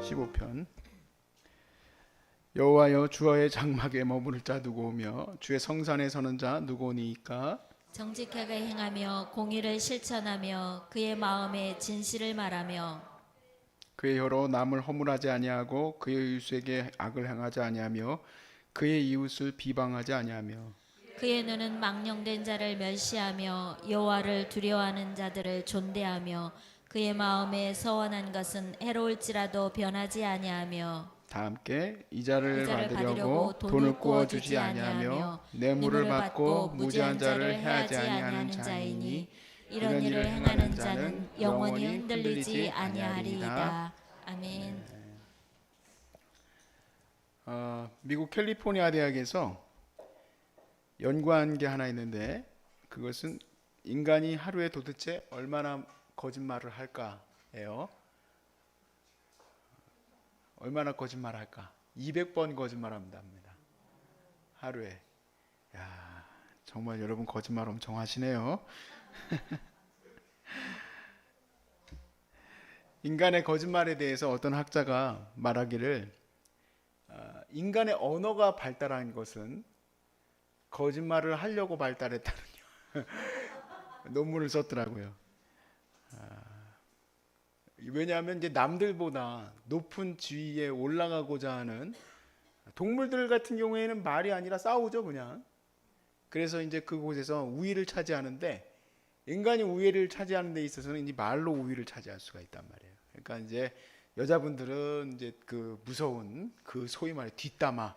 15편. 여호와여, 주의 장막에 머무를 자 누구 오며 주의 성산에 서는 자 누구니까? 정직하게 행하며 공의를 실천하며 그의 마음에 진실을 말하며 그의 혀로 남을 허물하지 아니하고 그의 이웃에게 악을 행하지 아니하며 그의 이웃을 비방하지 아니하며 그의 눈은 망령된 자를 멸시하며 여호와를 두려워하는 자들을 존대하며 그의 마음에 서원한 것은 해로울지라도 변하지 아니하며 다 함께 이자를 이자를 받으려고 돈을 구워 주지 아니하며 뇌물을 받고 무지한 자를 해하지 아니하는 자이니 이런 일을 행하는 자는 영원히 흔들리지 아니하리이다. 아멘. 미국 캘리포니아 대학에서 연구한 게 하나 있는데, 그것은 인간이 하루에 도대체 얼마나 거짓말을 할까예요. 얼마나 거짓말 할까? 200번 거짓말합니다. 하루에. 야, 정말 여러분 거짓말 엄청 하시네요. 인간의 거짓말에 대해서 어떤 학자가 말하기를, 인간의 언어가 발달한 것은 거짓말을 하려고 발달했다는 논문을 썼더라고요. 왜냐하면 이제 남들보다 높은 지위에 올라가고자 하는, 동물들 같은 경우에는 말이 아니라 싸우죠, 그냥. 그래서 이제 그곳에서 우위를 차지하는데, 인간이 우위를 차지하는 데 있어서는 이 말로 우위를 차지할 수가 있단 말이에요. 그러니까 이제 여자분들은 이제 그 무서운 그 소위 말해 뒷담화,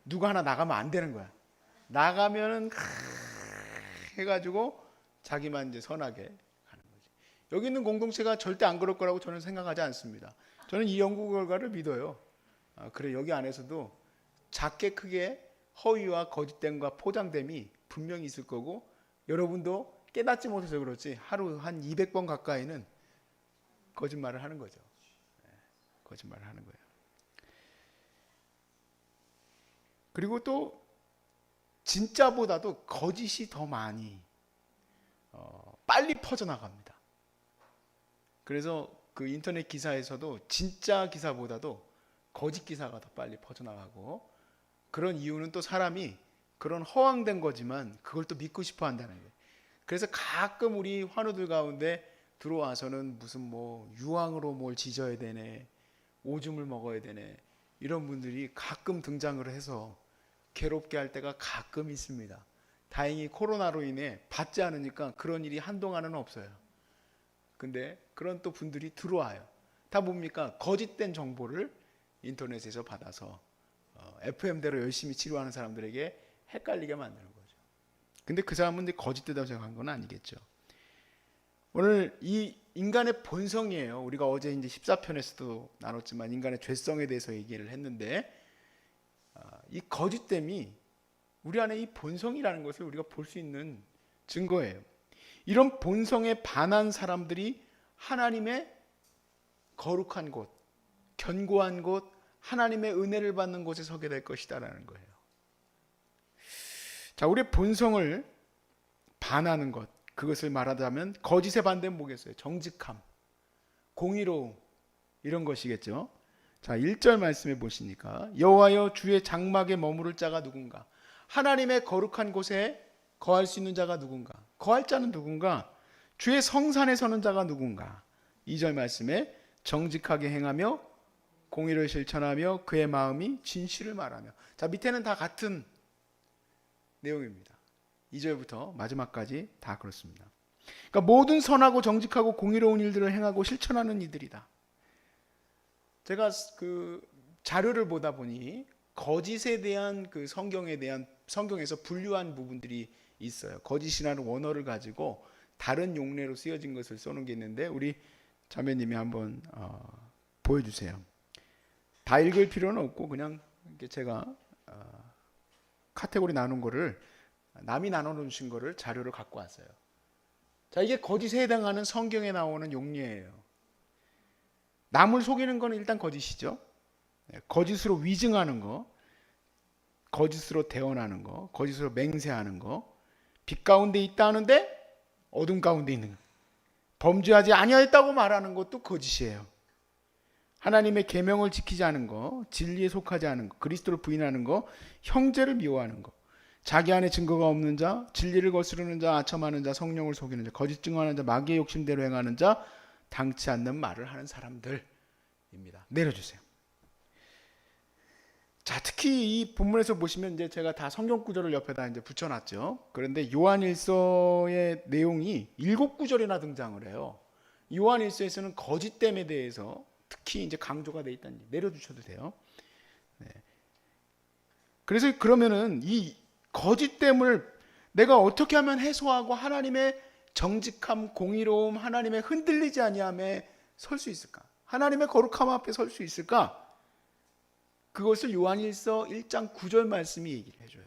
누가 하나 나가면 안 되는 거야. 나가면은 해가지고 자기만 이제 선하게 가는 거지. 여기 있는 공동체가 절대 안 그럴 거라고 저는 생각하지 않습니다. 저는 이 연구 결과를 믿어요. 그래, 여기 안에서도 작게 크게 허위와 거짓됨과 포장됨이 분명히 있을 거고, 여러분도 깨닫지 못해서 그렇지 하루 한 200번 가까이는 거짓말을 하는 거죠. 거짓말을 하는 거예요. 그리고 또 진짜보다도 거짓이 더 많이 빨리 퍼져나갑니다. 그래서 그 인터넷 기사에서도 진짜 기사보다도 거짓 기사가 더 빨리 퍼져나가고, 그런 이유는 또 사람이 그런 허황된 거지만 그걸 또 믿고 싶어 한다는 거예요. 그래서 가끔 우리 환우들 가운데 들어와서는 무슨 뭐 유황으로 뭘 지져야 되네, 오줌을 먹어야 되네, 이런 분들이 가끔 등장을 해서 괴롭게 할 때가 가끔 있습니다. 다행히 코로나로 인해 받지 않으니까 그런 일이 한동안은 없어요. 근데 그런 또 분들이 들어와요. 다 뭡니까? 거짓된 정보를 인터넷에서 받아서 FM대로 열심히 치료하는 사람들에게 헷갈리게 만드는 거죠. 근데 그 사람은 이제 거짓되다고 생각한 건 아니겠죠. 오늘 이 인간의 본성이에요. 우리가 어제 이제 14편에서도 나눴지만 인간의 죄성에 대해서 얘기를 했는데, 이 거짓됨이 우리 안에 이 본성이라는 것을 우리가 볼 수 있는 증거예요. 이런 본성에 반한 사람들이 하나님의 거룩한 곳, 견고한 곳, 하나님의 은혜를 받는 곳에 서게 될 것이다라는 거예요. 자, 우리의 본성을 반하는 것, 그것을 말하자면 거짓의 반대는 뭐겠어요? 정직함, 공의로움, 이런 것이겠죠. 자, 1절 말씀해 보시니까 여호와여, 주의 장막에 머무를 자가 누군가? 하나님의 거룩한 곳에 거할 수 있는 자가 누군가? 거할 자는 누군가? 주의 성산에 서는 자가 누군가? 2절 말씀에 정직하게 행하며 공의를 실천하며 그의 마음이 진실을 말하며. 자, 밑에는 다 같은 내용입니다. 2절부터 마지막까지 다 그렇습니다. 그러니까 모든 선하고 정직하고 공의로운 일들을 행하고 실천하는 이들이다. 제가 그 자료를 보다 보니 거짓에 대한 그 성경에서 분류한 부분들이 있어요. 거짓이라는 원어를 가지고 다른 용례로 쓰여진 것을 써놓은 게 있는데, 우리 자매님이 한번 보여주세요. 다 읽을 필요는 없고 그냥 제가 카테고리 나눈 거를, 남이 나눠주신 거를 자료를 갖고 왔어요. 자, 이게 거짓에 해당하는 성경에 나오는 용례예요. 남을 속이는 거는 일단 거짓이죠. 거짓으로 위증하는 거, 거짓으로 대언하는 거, 거짓으로 맹세하는 거, 빛 가운데 있다 하는데 어둠 가운데 있는 거. 범죄하지 아니하였다고 말하는 것도 거짓이에요. 하나님의 계명을 지키지 않은 거, 진리에 속하지 않은 거, 그리스도를 부인하는 거, 형제를 미워하는 거, 자기 안에 증거가 없는 자, 진리를 거스르는 자, 아첨하는 자, 성령을 속이는 자, 거짓 증언하는 자, 마귀의 욕심대로 행하는 자, 당치 않는 말을 하는 사람들입니다. 내려주세요. 자, 특히 이 본문에서 보시면 이제 제가 다 성경 구절을 옆에다 이제 붙여놨죠. 그런데 요한일서의 내용이 7구절이나 등장을 해요. 요한일서에서는 거짓됨에 대해서 특히 이제 강조가 돼 있다는 얘기. 내려주셔도 돼요. 네. 그래서 그러면은 이 거짓됨을 내가 어떻게 하면 해소하고 하나님의 정직함, 공의로움, 하나님의 흔들리지 아니함에 설 수 있을까? 하나님의 거룩함 앞에 설 수 있을까? 그것을 요한일서 1장 9절 말씀이 얘기를 해줘요.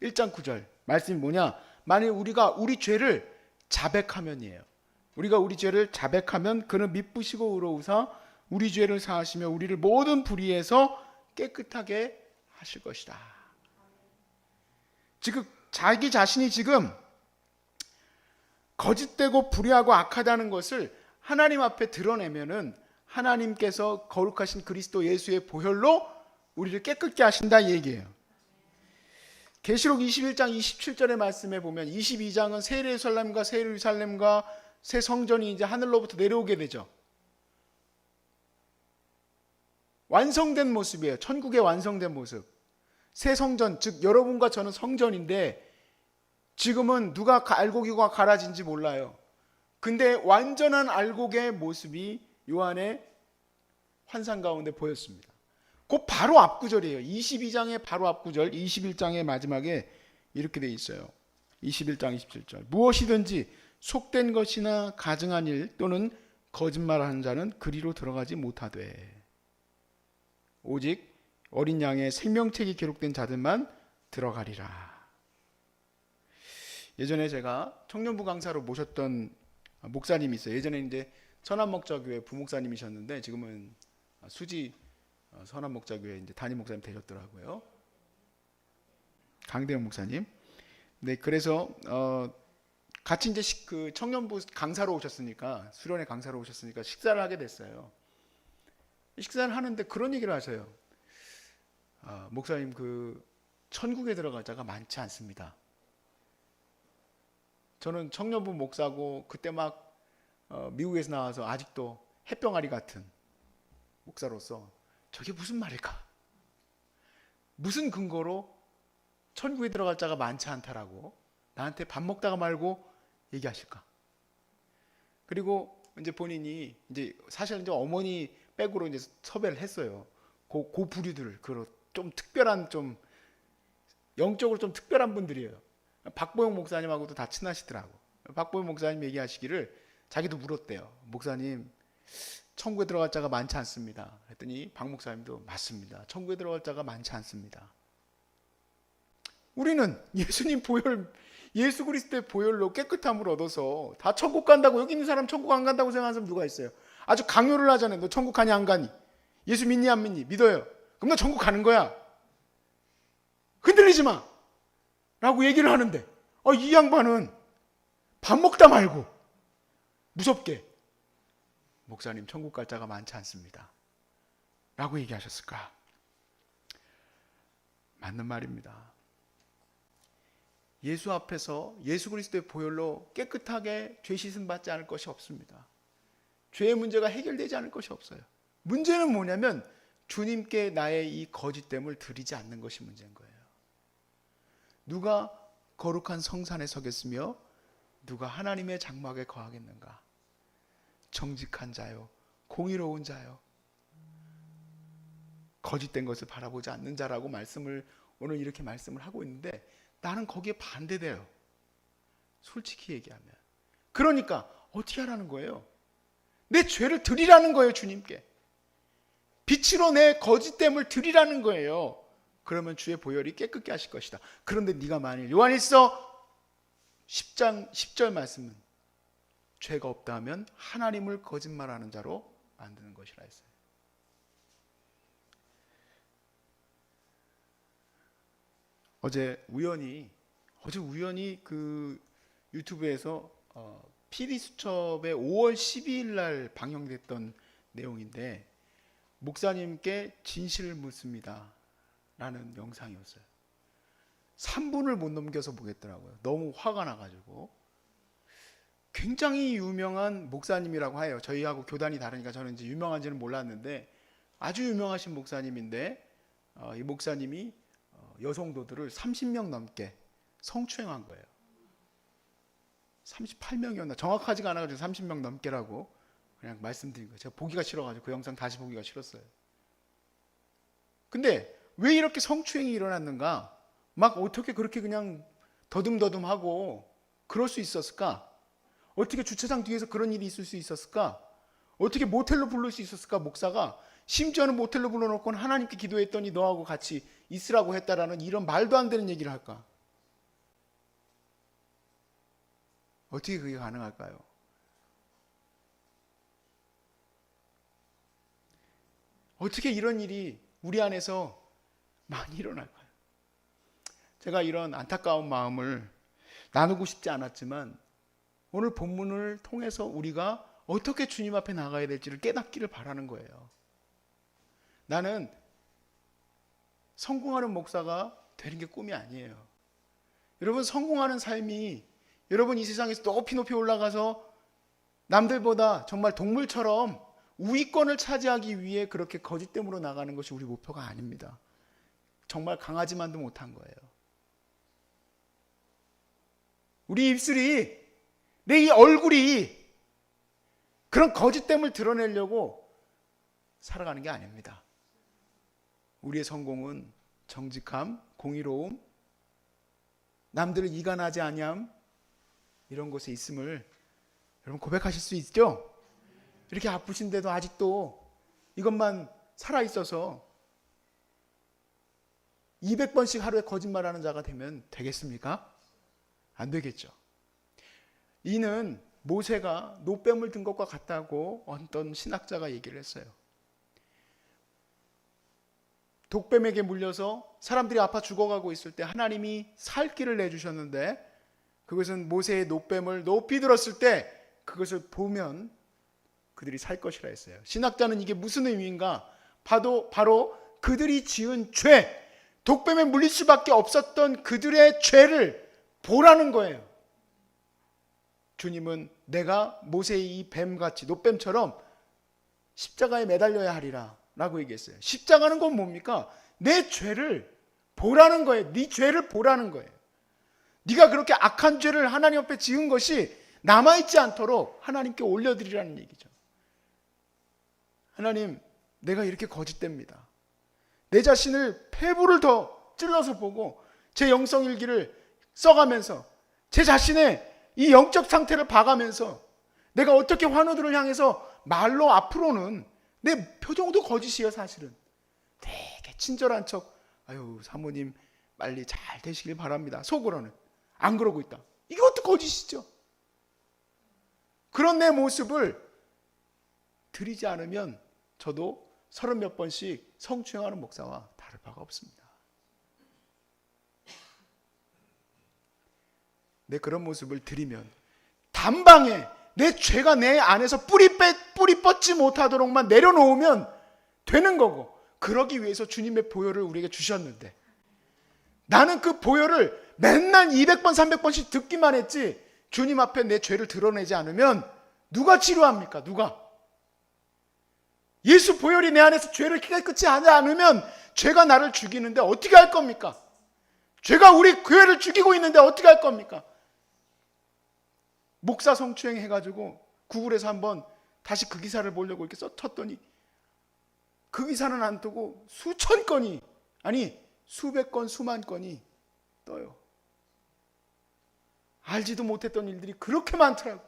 1장 9절 말씀이 뭐냐? 만일 우리가 우리 죄를 자백하면이에요. 우리가 우리 죄를 자백하면 그는 미쁘시고 의로우사 우리 죄를 사하시며 우리를 모든 불의에서 깨끗하게 하실 것이다. 지금 자기 자신이 지금 거짓되고 불의하고 악하다는 것을 하나님 앞에 드러내면은 하나님께서 거룩하신 그리스도 예수의 보혈로 우리를 깨끗게 하신다 이 얘기예요. 계시록 21장 27절의 말씀에 보면 22장은 새 예루살렘과 새 예루살렘과 새 성전이 이제 하늘로부터 내려오게 되죠. 완성된 모습이에요. 천국의 완성된 모습. 새 성전, 즉 여러분과 저는 성전인데 지금은 누가 알곡이고 가라진지 몰라요. 근데 완전한 알곡의 모습이 요한의 환상 가운데 보였습니다. 그 바로 앞구절이에요. 22장의 바로 앞구절, 21장의 마지막에 이렇게 돼 있어요. 21장 27절. 무엇이든지 속된 것이나 가증한 일 또는 거짓말하는 자는 그리로 들어가지 못하되 오직 어린 양의 생명책이 기록된 자들만 들어가리라. 예전에 제가 청년부 강사로 모셨던 목사님이 있어요. 예전에 이제 선한목자교회 부목사님이셨는데 지금은 수지 선한목자교회 이제 담임 목사님 되셨더라고요. 강대영 목사님. 네, 그래서 같이 이제 그 청년부 강사로 오셨으니까 수련회 강사로 오셨으니까 식사를 하게 됐어요. 식사를 하는데 그런 얘기를 하셔요. 목사님 그 천국에 들어갈 자가 많지 않습니다. 저는 청년부 목사고 그때 막 미국에서 나와서 아직도 햇병아리 같은 목사로서 저게 무슨 말일까? 무슨 근거로 천국에 들어갈 자가 많지 않다라고 나한테 밥 먹다가 말고 얘기하실까? 그리고 이제 본인이 이제 사실 이제 어머니 백으로 이제 섭외를 했어요. 고 부류들 그 좀 특별한 좀 영적으로 좀 특별한 분들이에요. 박보영 목사님하고도 다 친하시더라고. 박보영 목사님 얘기하시기를 자기도 물었대요. 목사님 천국에 들어갈 자가 많지 않습니다. 했더니 박 목사님도 맞습니다. 천국에 들어갈 자가 많지 않습니다. 우리는 예수님 보혈, 예수 그리스도의 보혈로 깨끗함을 얻어서 다 천국 간다고, 여기 있는 사람 천국 안 간다고 생각하는 사람 누가 있어요? 아주 강요를 하잖아요. 너 천국 가니 안 가니? 예수 믿니 안 믿니? 믿어요. 그럼 너 천국 가는 거야. 흔들리지 마 라고 얘기를 하는데 이 양반은 밥 먹다 말고 무섭게 목사님 천국 갈 자가 많지 않습니다 라고 얘기하셨을까? 맞는 말입니다. 예수 앞에서 예수 그리스도의 보혈로 깨끗하게 죄 씻음 받지 않을 것이 없습니다. 죄의 문제가 해결되지 않을 것이 없어요. 문제는 뭐냐면 주님께 나의 이 거짓됨을 드리지 않는 것이 문제인 거예요. 누가 거룩한 성산에 서겠으며 누가 하나님의 장막에 거하겠는가? 정직한 자요, 공의로운 자요, 거짓된 것을 바라보지 않는 자라고 말씀을 오늘 이렇게 말씀을 하고 있는데 나는 거기에 반대돼요. 솔직히 얘기하면. 그러니까 어떻게 하라는 거예요? 내 죄를 드리라는 거예요. 주님께 빛으로 내 거짓됨을 드리라는 거예요. 그러면 주의 보혈이 깨끗게 하실 것이다. 그런데 네가 만일 요한일서 10장 10절 말씀은 죄가 없다 하면 하나님을 거짓말하는 자로 만드는 것이라 했어요. 어제 우연히 그 유튜브에서 PD수첩에 5월 12일 날 방영됐던 내용인데, 목사님께 진실을 묻습니다 라는 영상이었어요. 3분을 못 넘겨서 보겠더라고요. 너무 화가 나가지고. 굉장히 유명한 목사님이라고 해요. 저희하고 교단이 다르니까 저는 이제 유명한지는 몰랐는데 아주 유명하신 목사님인데, 이 목사님이 여성도들을 30명 넘게 성추행한 거예요. 38명이었나 정확하지가 않아가지고 30명 넘게라고 그냥 말씀드린 거예요. 제가 보기가 싫어가지고 그 영상 다시 보기가 싫었어요. 근데 왜 이렇게 성추행이 일어났는가? 막 어떻게 그렇게 그냥 더듬더듬하고 그럴 수 있었을까? 어떻게 주차장 뒤에서 그런 일이 있을 수 있었을까? 어떻게 모텔로 부를 수 있었을까? 목사가 심지어는 모텔로 불러놓고는 하나님께 기도했더니 너하고 같이 있으라고 했다라는 이런 말도 안 되는 얘기를 할까? 어떻게 그게 가능할까요? 어떻게 이런 일이 우리 안에서 많이 일어날까요? 제가 이런 안타까운 마음을 나누고 싶지 않았지만 오늘 본문을 통해서 우리가 어떻게 주님 앞에 나가야 될지를 깨닫기를 바라는 거예요. 나는 성공하는 목사가 되는 게 꿈이 아니에요. 여러분, 성공하는 삶이 여러분 이 세상에서 높이 높이 올라가서 남들보다 정말 동물처럼 우위권을 차지하기 위해 그렇게 거짓됨으로 나가는 것이 우리 목표가 아닙니다. 정말 강하지만도 못한 거예요. 우리 입술이, 내 이 얼굴이 그런 거짓됨을 드러내려고 살아가는 게 아닙니다. 우리의 성공은 정직함, 공의로움, 남들을 이간하지 아니함, 이런 곳에 있음을 여러분 고백하실 수 있죠? 이렇게 아프신데도 아직도 이것만 살아있어서 200번씩 하루에 거짓말하는 자가 되면 되겠습니까? 안 되겠죠. 이는 모세가 노뱀을 든 것과 같다고 어떤 신학자가 얘기를 했어요. 독뱀에게 물려서 사람들이 아파 죽어가고 있을 때 하나님이 살 길을 내주셨는데, 그것은 모세의 노뱀을 높이 들었을 때 그것을 보면 그들이 살 것이라 했어요. 신학자는 이게 무슨 의미인가? 바로 그들이 지은 죄, 독뱀에 물릴 수밖에 없었던 그들의 죄를 보라는 거예요. 주님은 내가 모세의 이 뱀같이 노뱀처럼 십자가에 매달려야 하리라 라고 얘기했어요. 십자가는 건 뭡니까? 내 죄를 보라는 거예요. 네 죄를 보라는 거예요. 네가 그렇게 악한 죄를 하나님 앞에 지은 것이 남아있지 않도록 하나님께 올려드리라는 얘기죠. 하나님, 내가 이렇게 거짓됩니다. 내 자신을 폐부를 더 찔러서 보고 제 영성일기를 써가면서 제 자신의 이 영적 상태를 봐가면서 내가 어떻게 환우들을 향해서 말로 앞으로는 내 표정도 거짓이에요. 사실은 되게 친절한 척, 아유 사모님 빨리 잘 되시길 바랍니다. 속으로는 안 그러고 있다. 이것도 거짓이죠. 그런 내 모습을 드리지 않으면 저도 30몇 번씩 성추행하는 목사와 다를 바가 없습니다. 내 그런 모습을 드리면 단방에 내 죄가 내 안에서 뿌리 뻗지 못하도록만 내려놓으면 되는 거고, 그러기 위해서 주님의 보혈을 우리에게 주셨는데 나는 그 보혈을 맨날 200번 300번씩 듣기만 했지 주님 앞에 내 죄를 드러내지 않으면 누가 치료합니까? 누가? 예수 보혈이 내 안에서 죄를 깨끗이 하지 않으면 죄가 나를 죽이는데 어떻게 할 겁니까? 죄가 우리 교회를 죽이고 있는데 어떻게 할 겁니까? 목사 성추행 해가지고 구글에서 한번 다시 그 기사를 보려고 이렇게 쳤더니 그 기사는 안 뜨고 수천 건이, 아니 수백 건 수만 건이 떠요. 알지도 못했던 일들이 그렇게 많더라고.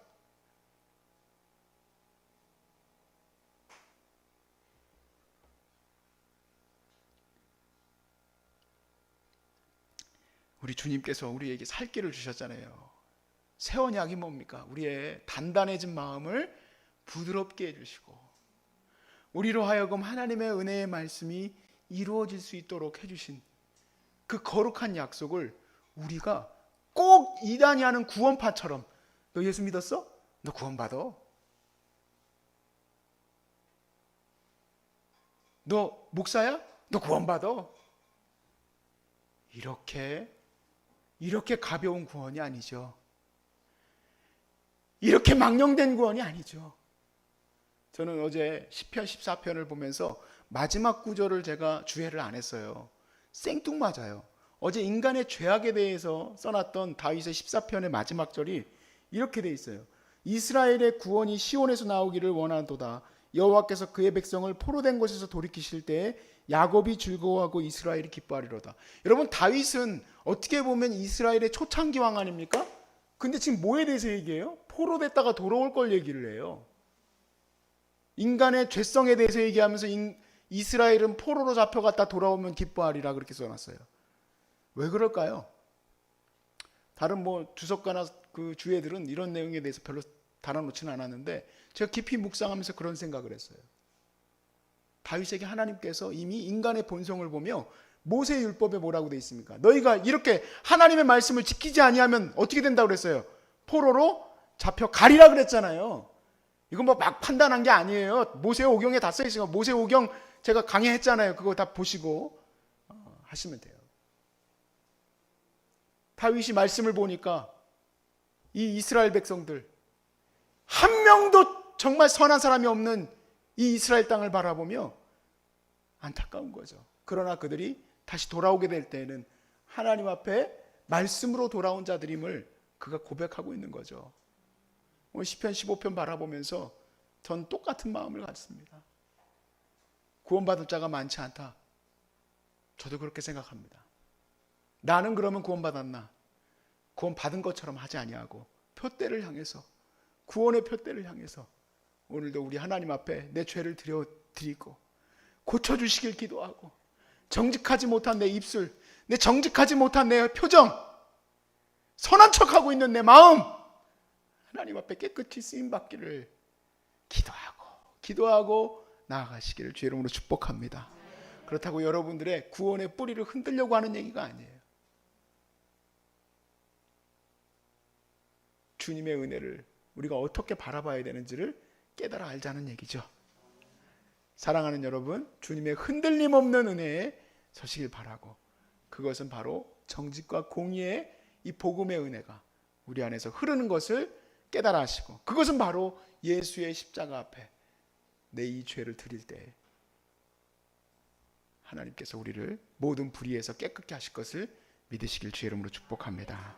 우리 주님께서 우리에게 살 길을 주셨잖아요. 새 언약이 뭡니까? 우리의 단단해진 마음을 부드럽게 해주시고 우리로 하여금 하나님의 은혜의 말씀이 이루어질 수 있도록 해주신 그 거룩한 약속을 우리가 꼭 이단이 하는 구원파처럼, 너 예수 믿었어? 너 구원받아? 너 목사야? 너 구원받아? 이렇게 가벼운 구원이 아니죠. 이렇게 망령된 구원이 아니죠. 저는 어제 시편 14편을 보면서 마지막 구절을 제가 주의를 안 했어요. 생뚱맞아요. 어제 인간의 죄악에 대해서 써놨던 다윗의 14편의 마지막 절이 이렇게 돼 있어요. 이스라엘의 구원이 시온에서 나오기를 원하도다. 여호와께서 그의 백성을 포로된 곳에서 돌이키실 때에 야곱이 즐거워하고 이스라엘이 기뻐하리로다. 여러분, 다윗은 어떻게 보면 이스라엘의 초창기 왕 아닙니까? 근데 지금 뭐에 대해서 얘기해요? 포로됐다가 돌아올 걸 얘기를 해요. 인간의 죄성에 대해서 얘기하면서 이스라엘은 포로로 잡혀갔다 돌아오면 기뻐하리라 그렇게 써놨어요. 왜 그럴까요? 다른 주석가나 그 주애들은 이런 내용에 대해서 별로 달아놓지는 않았는데 제가 깊이 묵상하면서 그런 생각을 했어요. 다윗에게 하나님께서 이미 인간의 본성을 보며 모세 율법에 뭐라고 되어 있습니까? 너희가 이렇게 하나님의 말씀을 지키지 아니하면 어떻게 된다고 그랬어요? 포로로 잡혀가리라 그랬잖아요. 이건 막 판단한 게 아니에요. 모세오경에 다 써있으니까 모세오경 제가 강의했잖아요. 그거 다 보시고 하시면 돼요. 다윗이 말씀을 보니까 이 이스라엘 백성들 한 명도 정말 선한 사람이 없는 이 이스라엘 땅을 바라보며 안타까운 거죠. 그러나 그들이 다시 돌아오게 될 때에는 하나님 앞에 말씀으로 돌아온 자들임을 그가 고백하고 있는 거죠. 오늘 시편 15편 바라보면서 전 똑같은 마음을 갖습니다. 구원받을 자가 많지 않다. 저도 그렇게 생각합니다. 나는 그러면 구원받았나? 구원받은 것처럼 하지 아니하고 표대를 향해서, 구원의 표대를 향해서 오늘도 우리 하나님 앞에 내 죄를 드리고 고쳐주시길 기도하고, 정직하지 못한 내 입술, 내 정직하지 못한 내 표정, 선한 척하고 있는 내 마음 하나님 앞에 깨끗이 쓰임받기를 기도하고 나아가시기를 주의 이름으로 축복합니다. 그렇다고 여러분들의 구원의 뿌리를 흔들려고 하는 얘기가 아니에요. 주님의 은혜를 우리가 어떻게 바라봐야 되는지를 깨달아 알자는 얘기죠. 사랑하는 여러분, 주님의 흔들림 없는 은혜에 서시길 바라고, 그것은 바로 정직과 공의의 이 복음의 은혜가 우리 안에서 흐르는 것을 깨달아 하시고, 그것은 바로 예수의 십자가 앞에 내 이 죄를 드릴 때 하나님께서 우리를 모든 불의에서 깨끗게 하실 것을 믿으시길 주의 이름으로 축복합니다.